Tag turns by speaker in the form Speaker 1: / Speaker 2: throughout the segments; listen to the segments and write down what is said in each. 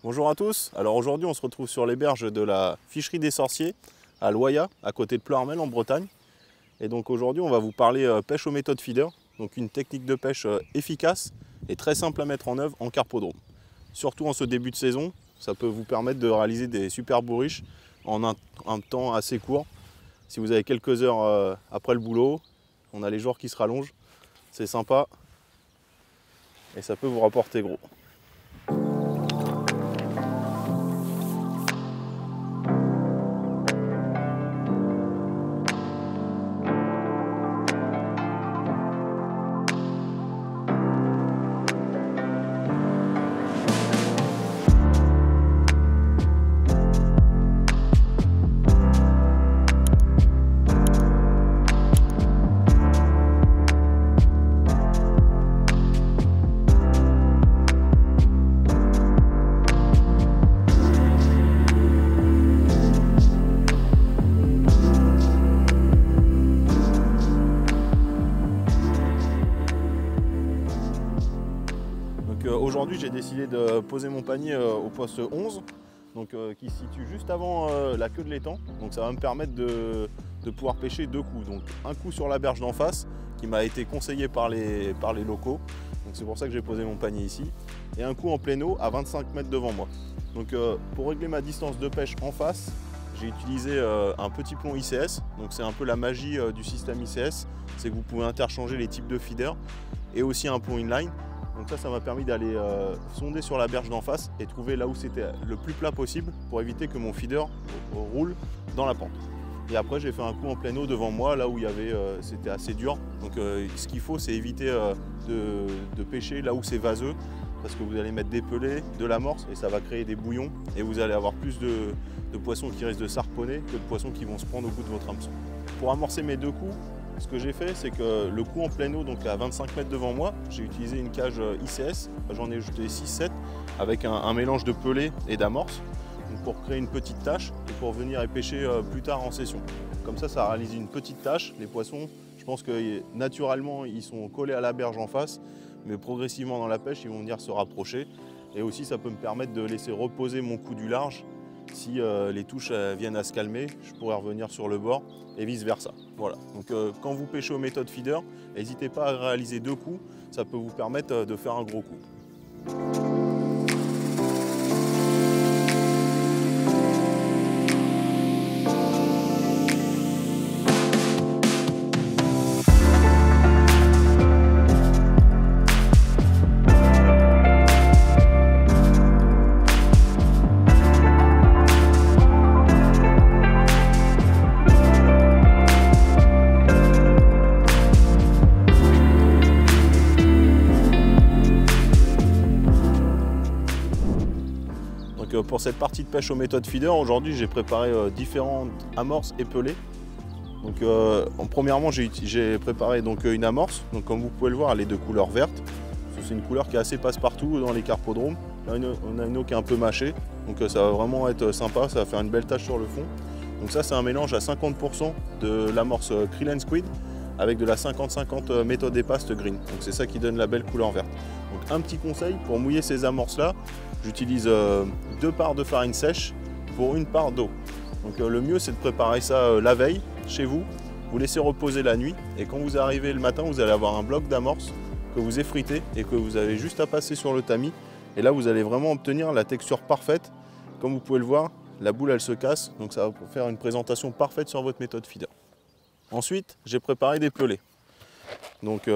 Speaker 1: Bonjour à tous, alors aujourd'hui on se retrouve sur les berges de la Ficherie des Sorciers à Loyat, à côté de Ploërmel en Bretagne. Et donc aujourd'hui on va vous parler pêche aux méthodes feeder, donc une technique de pêche efficace et très simple à mettre en œuvre en carpodrome. Surtout en ce début de saison, ça peut vous permettre de réaliser des super bourriches en un temps assez court. Si vous avez quelques heures après le boulot, on a les jours qui se rallongent, c'est sympa et ça peut vous rapporter gros. Aujourd'hui j'ai décidé de poser mon panier au poste 11 qui se situe juste avant la queue de l'étang. Donc ça va me permettre de pouvoir pêcher deux coups. Donc un coup sur la berge d'en face qui m'a été conseillé par les locaux. Donc c'est pour ça que j'ai posé mon panier ici. Et un coup en plein eau à 25 mètres devant moi. Donc pour régler ma distance de pêche en face, j'ai utilisé un petit plomb ICS. Donc c'est un peu la magie du système ICS. C'est que vous pouvez interchanger les types de feeder et aussi un plomb inline. Donc ça m'a permis d'aller sonder sur la berge d'en face et trouver là où c'était le plus plat possible pour éviter que mon feeder roule dans la pente. Et après j'ai fait un coup en pleine eau devant moi, là où il y avait, c'était assez dur. Donc ce qu'il faut c'est éviter de pêcher là où c'est vaseux, parce que vous allez mettre des pelets, de l'amorce et ça va créer des bouillons et vous allez avoir plus de poissons qui risquent de s'harponner que de poissons qui vont se prendre au bout de votre hameçon. Pour amorcer mes deux coups, ce que j'ai fait, c'est que le coup en pleine eau, donc à 25 mètres devant moi, j'ai utilisé une cage ICS, j'en ai jeté 6-7 avec un mélange de pelés et d'amorce pour créer une petite tache et pour venir y pêcher plus tard en session. Comme ça réalise une petite tache. Les poissons, je pense que naturellement, ils sont collés à la berge en face, mais progressivement dans la pêche, ils vont venir se rapprocher. Et aussi, ça peut me permettre de laisser reposer mon coup du large. Si les touches viennent à se calmer, je pourrais revenir sur le bord et vice versa. Voilà. Donc quand vous pêchez aux méthodes feeder, n'hésitez pas à réaliser deux coups, ça peut vous permettre de faire un gros coup. Pour cette partie de pêche aux méthodes feeder, aujourd'hui j'ai préparé différentes amorces et pelés. Donc, premièrement j'ai préparé une amorce, donc comme vous pouvez le voir elle est de couleur verte. C'est une couleur qui est assez passe-partout dans les carpodromes. Là on a une eau qui est un peu mâchée, donc ça va vraiment être sympa, ça va faire une belle tache sur le fond. Donc ça c'est un mélange à 50% de l'amorce Krill & Squid avec de la 50-50 méthode épaste green. Donc c'est ça qui donne la belle couleur verte. Donc un petit conseil pour mouiller ces amorces là, j'utilise 2 parts de farine sèche pour 1 part d'eau. Donc le mieux c'est de préparer ça la veille chez vous, vous laissez reposer la nuit et quand vous arrivez le matin vous allez avoir un bloc d'amorce que vous effritez et que vous avez juste à passer sur le tamis. Et là vous allez vraiment obtenir la texture parfaite. Comme vous pouvez le voir, la boule elle se casse, donc ça va faire une présentation parfaite sur votre méthode feeder. Ensuite j'ai préparé des pelés. Donc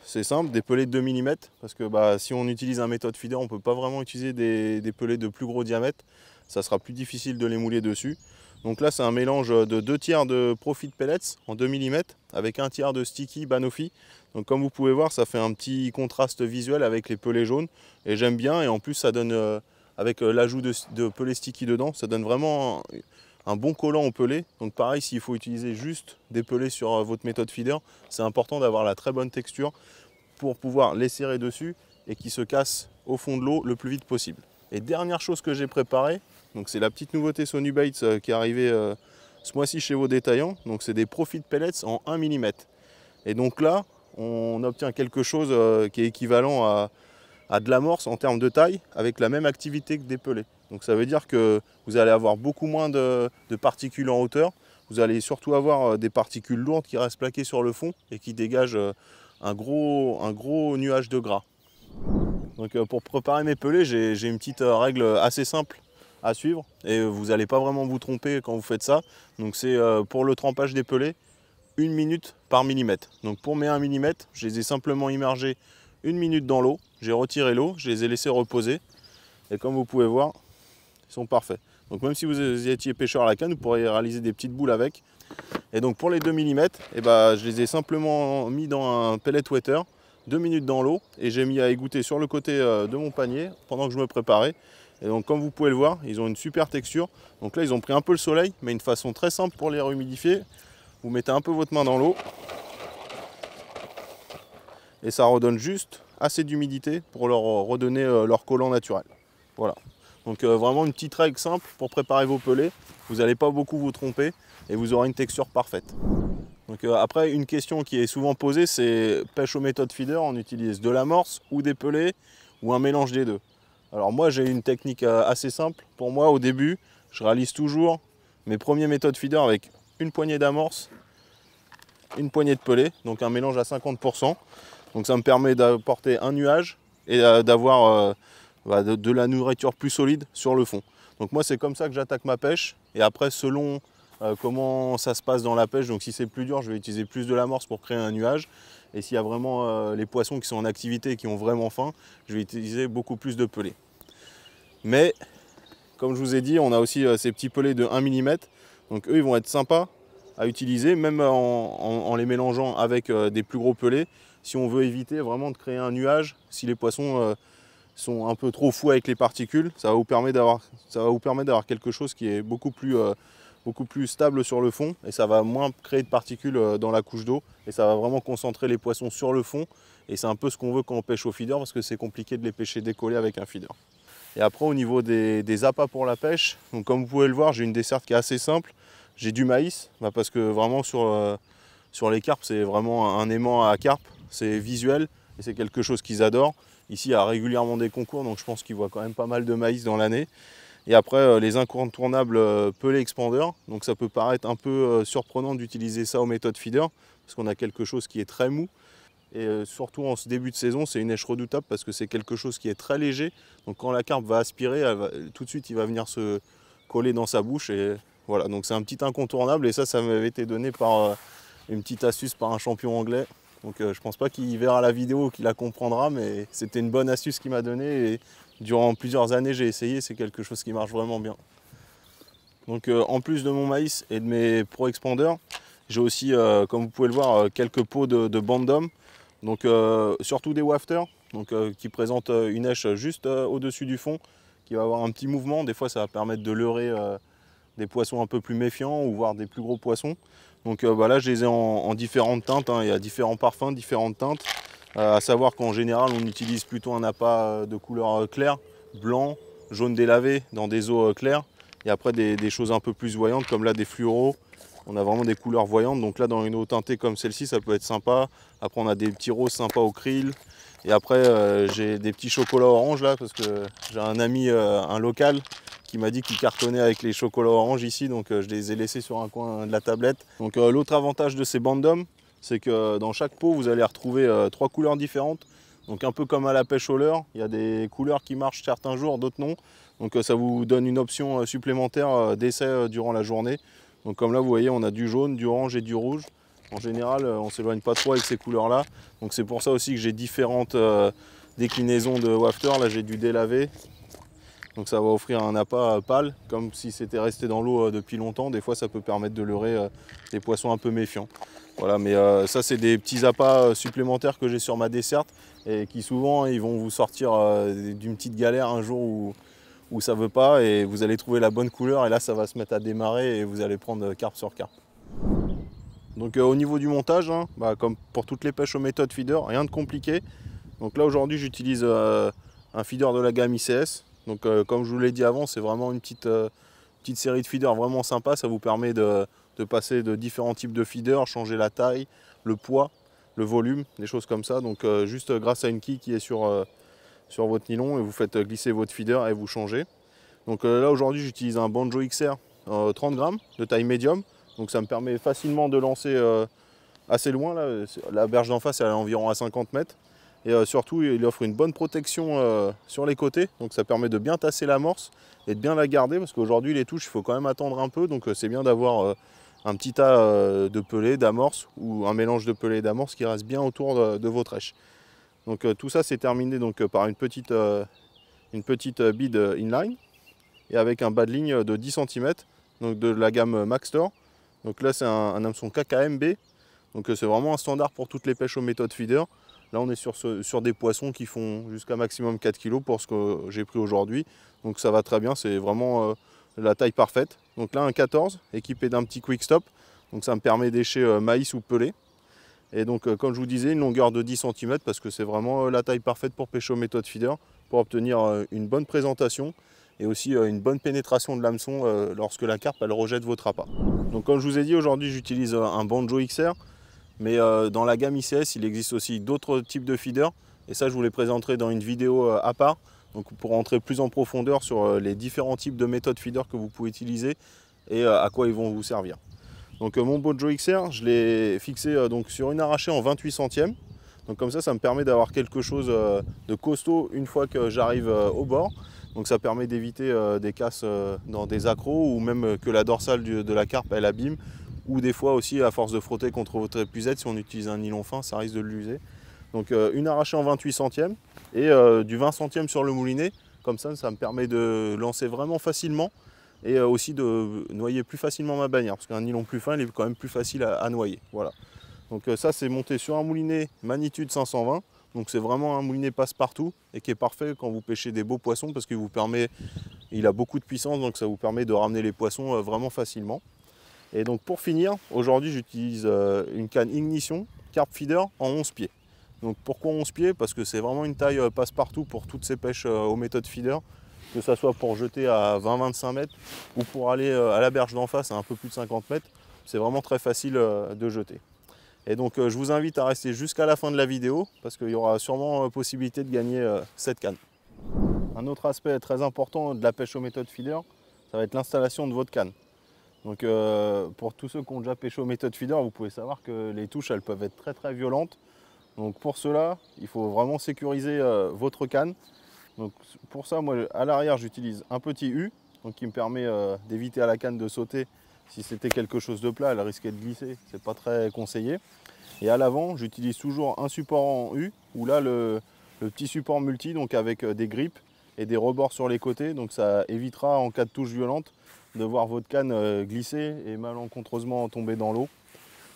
Speaker 1: c'est simple, des pelés de 2 mm, parce que si on utilise un méthode feeder, on ne peut pas vraiment utiliser des pelés de plus gros diamètre. Ça sera plus difficile de les mouler dessus. Donc là, c'est un mélange de 2 tiers de Profit Pellets en 2 mm avec 1 tiers de Sticky Banoffee. Donc comme vous pouvez voir, ça fait un petit contraste visuel avec les pelés jaunes. Et j'aime bien, et en plus, ça donne, avec l'ajout de pelés sticky dedans, ça donne vraiment un bon collant au pelé. Donc pareil, s'il faut utiliser juste des pelés sur votre méthode feeder, c'est important d'avoir la très bonne texture pour pouvoir les serrer dessus et qu'ils se cassent au fond de l'eau le plus vite possible. Et dernière chose que j'ai préparée, donc c'est la petite nouveauté Sony Baits qui est arrivée ce mois-ci chez vos détaillants. Donc c'est des Profit Pellets en 1 mm. Et donc là, on obtient quelque chose qui est équivalent à à de l'amorce en termes de taille avec la même activité que des pelés. Donc ça veut dire que vous allez avoir beaucoup moins de particules en hauteur. Vous allez surtout avoir des particules lourdes qui restent plaquées sur le fond et qui dégagent un gros nuage de gras. Donc pour préparer mes pelés, j'ai une petite règle assez simple à suivre et vous n'allez pas vraiment vous tromper quand vous faites ça. Donc c'est pour le trempage des pelés, 1 minute par millimètre. Donc pour mes 1 mm, je les ai simplement immergés 1 minute dans l'eau. J'ai retiré l'eau, je les ai laissés reposer. Et comme vous pouvez voir, ils sont parfaits. Donc même si vous étiez pêcheur à la canne, vous pourriez réaliser des petites boules avec. Et donc pour les 2 mm, je les ai simplement mis dans un pellet wetter, 2 minutes dans l'eau, et j'ai mis à égoutter sur le côté de mon panier pendant que je me préparais. Et donc comme vous pouvez le voir, ils ont une super texture. Donc là ils ont pris un peu le soleil, mais une façon très simple pour les rehumidifier. Vous mettez un peu votre main dans l'eau et ça redonne juste assez d'humidité pour leur redonner leur collant naturel. Voilà. Donc vraiment une petite règle simple pour préparer vos pelés. Vous n'allez pas beaucoup vous tromper et vous aurez une texture parfaite. Donc après, une question qui est souvent posée, c'est pêche aux méthodes feeder, on utilise de l'amorce ou des pelés ou un mélange des deux. Alors moi j'ai une technique assez simple. Pour moi au début, je réalise toujours mes premiers méthodes feeder avec une poignée d'amorce, une poignée de pelés, donc un mélange à 50%. Donc ça me permet d'apporter un nuage et d'avoir de la nourriture plus solide sur le fond. Donc moi c'est comme ça que j'attaque ma pêche. Et après selon comment ça se passe dans la pêche, donc si c'est plus dur, je vais utiliser plus de l'amorce pour créer un nuage. Et s'il y a vraiment les poissons qui sont en activité et qui ont vraiment faim, je vais utiliser beaucoup plus de pelés. Mais comme je vous ai dit, on a aussi ces petits pelés de 1 mm. Donc eux ils vont être sympas à utiliser, même en les mélangeant avec des plus gros pelés. Si on veut éviter vraiment de créer un nuage, si les poissons sont un peu trop fous avec les particules, ça va vous permettre d'avoir quelque chose qui est beaucoup plus stable sur le fond et ça va moins créer de particules dans la couche d'eau et ça va vraiment concentrer les poissons sur le fond et c'est un peu ce qu'on veut quand on pêche au feeder parce que c'est compliqué de les pêcher décollés avec un feeder. Et après au niveau des appâts pour la pêche, donc comme vous pouvez le voir, j'ai une desserte qui est assez simple. J'ai du maïs parce que vraiment sur les carpes c'est vraiment un aimant à carpe. C'est visuel et c'est quelque chose qu'ils adorent. Ici, il y a régulièrement des concours, donc je pense qu'ils voient quand même pas mal de maïs dans l'année. Et après, les incontournables pelés expandeurs. Donc ça peut paraître un peu surprenant d'utiliser ça aux méthodes feeder, parce qu'on a quelque chose qui est très mou. Et surtout en ce début de saison, c'est une éche redoutable parce que c'est quelque chose qui est très léger. Donc quand la carpe va aspirer, tout de suite, il va venir se coller dans sa bouche. Et voilà, donc c'est un petit incontournable. Et ça m'avait été donné par une petite astuce par un champion anglais. Donc je pense pas qu'il verra la vidéo ou qu'il la comprendra, mais c'était une bonne astuce qu'il m'a donnée et durant plusieurs années j'ai essayé, c'est quelque chose qui marche vraiment bien. Donc en plus de mon maïs et de mes Pro Expanders, j'ai aussi, comme vous pouvez le voir, quelques pots de Bandom, donc surtout des wafters, donc, qui présentent une èche juste au-dessus du fond, qui va avoir un petit mouvement, des fois ça va permettre de leurrer des poissons un peu plus méfiants ou voire des plus gros poissons. Donc là je les ai en différentes teintes, il y a différents parfums, différentes teintes. À savoir qu'en général on utilise plutôt un appât de couleur claire, blanc, jaune délavé dans des eaux claires. Et après des choses un peu plus voyantes comme là des fluoros. On a vraiment des couleurs voyantes. Donc là dans une eau teintée comme celle-ci ça peut être sympa. Après on a des petits roses sympas au krill. Et après j'ai des petits chocolats orange là parce que j'ai un ami, un local, qui m'a dit qu'il cartonnait avec les chocolats orange ici, donc je les ai laissés sur un coin de la tablette. Donc l'autre avantage de ces Bandom, c'est que dans chaque pot vous allez retrouver 3 couleurs différentes. Donc un peu comme à la pêche au leurre, il y a des couleurs qui marchent certains jours, d'autres non. Donc ça vous donne une option supplémentaire d'essai durant la journée. Donc comme là vous voyez, on a du jaune, du orange et du rouge. En général on ne s'éloigne pas trop avec ces couleurs là. Donc c'est pour ça aussi que j'ai différentes déclinaisons de wafter. Là j'ai du délavé. Donc ça va offrir un appât pâle, comme si c'était resté dans l'eau depuis longtemps. Des fois ça peut permettre de leurrer des poissons un peu méfiants. Voilà, mais ça c'est des petits appâts supplémentaires que j'ai sur ma desserte et qui souvent ils vont vous sortir d'une petite galère un jour où ça ne veut pas et vous allez trouver la bonne couleur et là ça va se mettre à démarrer et vous allez prendre carpe sur carpe. Donc au niveau du montage, comme pour toutes les pêches aux méthodes feeder, rien de compliqué. Donc là aujourd'hui j'utilise un feeder de la gamme ICS. Donc comme je vous l'ai dit avant, c'est vraiment une petite série de feeders vraiment sympa. Ça vous permet de passer de différents types de feeders, changer la taille, le poids, le volume, des choses comme ça. Donc juste grâce à une quille qui est sur sur votre nylon et vous faites glisser votre feeder et vous changez. Donc là aujourd'hui j'utilise un Banjo XR 30 grammes de taille médium. Donc ça me permet facilement de lancer assez loin. Là. La berge d'en face elle est environ à 50 mètres. Et surtout il offre une bonne protection sur les côtés. Donc ça permet de bien tasser l'amorce et de bien la garder. Parce qu'aujourd'hui les touches il faut quand même attendre un peu. Donc c'est bien d'avoir un petit tas de pelés, d'amorce ou un mélange de pelés et d'amorce qui reste bien autour de votre èche. Donc tout ça c'est terminé donc, par une petite bide inline et avec un bas de ligne de 10 cm donc de la gamme Maxtor. Donc là c'est un hameçon KKMB, donc c'est vraiment un standard pour toutes les pêches aux méthodes feeder. Là on est sur des poissons qui font jusqu'à maximum 4 kg pour ce que j'ai pris aujourd'hui. Donc ça va très bien, c'est vraiment la taille parfaite. Donc là un 14 équipé d'un petit quick stop, donc ça me permet d'écher maïs ou pelé. Et donc comme je vous disais, une longueur de 10 cm parce que c'est vraiment la taille parfaite pour pêcher aux méthodes feeder, pour obtenir une bonne présentation et aussi une bonne pénétration de l'hameçon lorsque la carpe elle rejette votre appât. Donc comme je vous ai dit, aujourd'hui j'utilise un Banjo XR, mais dans la gamme ICS il existe aussi d'autres types de feeders et ça je vous les présenterai dans une vidéo à part, donc pour entrer plus en profondeur sur les différents types de méthodes feeder que vous pouvez utiliser et à quoi ils vont vous servir. Donc mon Banjo XR, je l'ai fixé donc sur une arrachée en 28 centièmes. Donc comme ça me permet d'avoir quelque chose de costaud une fois que j'arrive au bord. Donc ça permet d'éviter des casses dans des accros ou même que la dorsale de la carpe elle abîme. Ou des fois aussi à force de frotter contre votre épuisette, si on utilise un nylon fin, ça risque de l'user. Donc une arrachée en 28 centièmes et du 20 centièmes sur le moulinet. Comme ça me permet de lancer vraiment facilement. Et aussi de noyer plus facilement ma bannière, parce qu'un nylon plus fin il est quand même plus facile à noyer. Voilà. Donc ça c'est monté sur un moulinet Magnitude 520, donc c'est vraiment un moulinet passe-partout et qui est parfait quand vous pêchez des beaux poissons parce qu'il a beaucoup de puissance, donc ça vous permet de ramener les poissons vraiment facilement. Et donc pour finir, aujourd'hui j'utilise une canne Ignition Carp Feeder en 11 pieds. Donc pourquoi 11 pieds? Parce que c'est vraiment une taille passe-partout pour toutes ces pêches aux méthodes feeder. Que ça soit pour jeter à 20-25 mètres ou pour aller à la berge d'en face à un peu plus de 50 mètres, c'est vraiment très facile de jeter. Et donc je vous invite à rester jusqu'à la fin de la vidéo parce qu'il y aura sûrement possibilité de gagner cette canne. Un autre aspect très important de la pêche aux méthodes feeder, ça va être l'installation de votre canne. Donc pour tous ceux qui ont déjà pêché aux méthodes feeder, vous pouvez savoir que les touches elles peuvent être très violentes. Donc pour cela, il faut vraiment sécuriser votre canne. Donc pour ça, moi à l'arrière j'utilise un petit U donc qui me permet d'éviter à la canne de sauter. Si c'était quelque chose de plat, elle risquait de glisser, c'est pas très conseillé. Et à l'avant, j'utilise toujours un support en U où là le petit support multi donc avec des grippes et des rebords sur les côtés, donc ça évitera en cas de touche violente de voir votre canne glisser et malencontreusement tomber dans l'eau.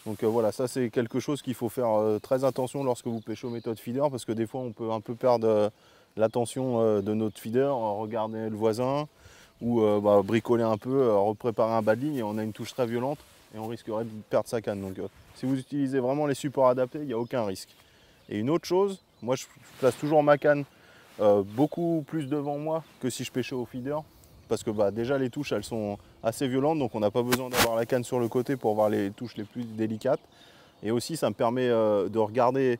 Speaker 1: Donc voilà, ça c'est quelque chose qu'il faut faire très attention lorsque vous pêchez aux méthodes feeder parce que des fois on peut un peu perdre l'attention de notre feeder, regarder le voisin ou bricoler un peu, repréparer un bas de ligne et on a une touche très violente et on risquerait de perdre sa canne. Donc si vous utilisez vraiment les supports adaptés, il n'y a aucun risque. Et une autre chose, moi je place toujours ma canne beaucoup plus devant moi que si je pêchais au feeder parce que déjà les touches elles sont assez violentes donc on n'a pas besoin d'avoir la canne sur le côté pour voir les touches les plus délicates. Et aussi ça me permet de regarder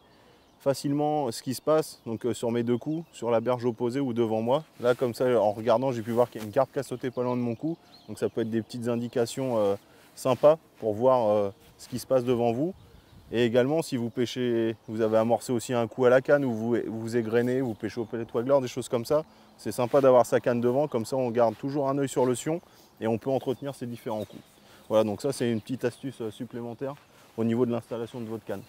Speaker 1: facilement ce qui se passe donc sur mes deux coups, sur la berge opposée ou devant moi. Là comme ça en regardant j'ai pu voir qu'il y a une carpe qui a sauté pas loin de mon cou, donc ça peut être des petites indications sympas pour voir ce qui se passe devant vous. Et également si vous pêchez, vous avez amorcé aussi un coup à la canne ou vous égrenez, vous pêchez au pellet waggler, des choses comme ça, c'est sympa d'avoir sa canne devant, comme ça on garde toujours un œil sur le sion et on peut entretenir ces différents coups. Voilà, donc ça c'est une petite astuce supplémentaire au niveau de l'installation de votre canne.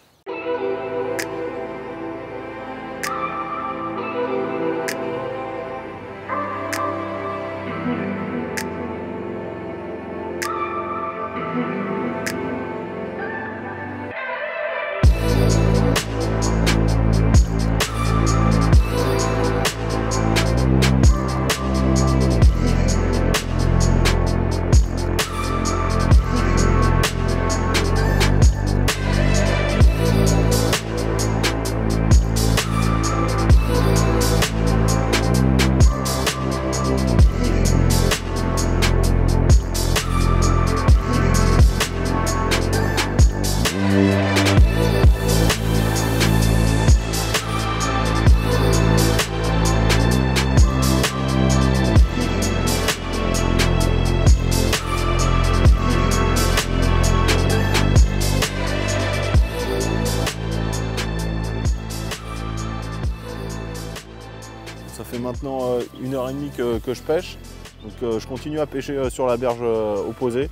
Speaker 1: 1h30 que je pêche. Donc je continue à pêcher sur la berge opposée,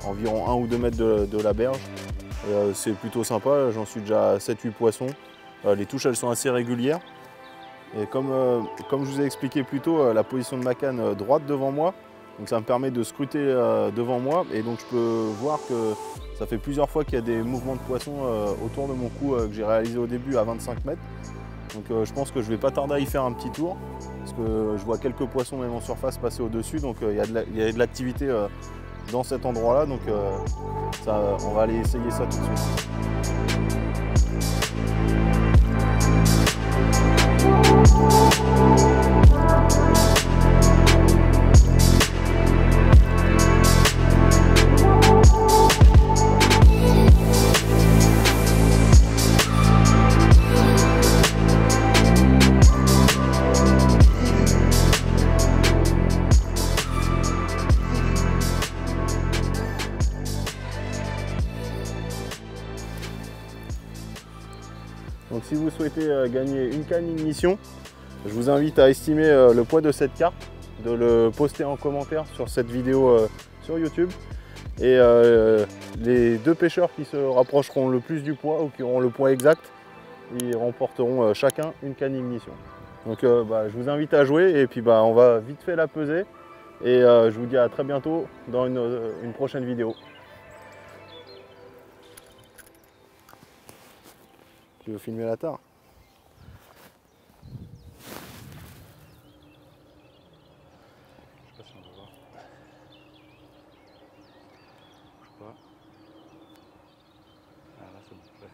Speaker 1: environ 1 ou 2 mètres de la berge. C'est plutôt sympa, j'en suis déjà à 7-8 poissons. Les touches elles sont assez régulières. Et comme je vous ai expliqué plus tôt, la position de ma canne droite devant moi, donc ça me permet de scruter devant moi et donc je peux voir que ça fait plusieurs fois qu'il y a des mouvements de poissons autour de mon cou que j'ai réalisé au début à 25 mètres. Donc je pense que je ne vais pas tarder à y faire un petit tour parce que je vois quelques poissons même en surface passer au-dessus, donc il y a de l'activité dans cet endroit-là, donc on va aller essayer ça tout de suite. Donc si vous souhaitez gagner une canne ignition, je vous invite à estimer le poids de cette carpe, de le poster en commentaire sur cette vidéo sur YouTube. Et les 2 pêcheurs qui se rapprocheront le plus du poids ou qui auront le poids exact, ils remporteront chacun une canne ignition. Donc je vous invite à jouer et puis on va vite fait la peser. Et je vous dis à très bientôt dans une prochaine vidéo. Tu veux filmer la tare?
Speaker 2: Je sais pas si on va voir. Bouge pas. Ah là c'est bon, ouais.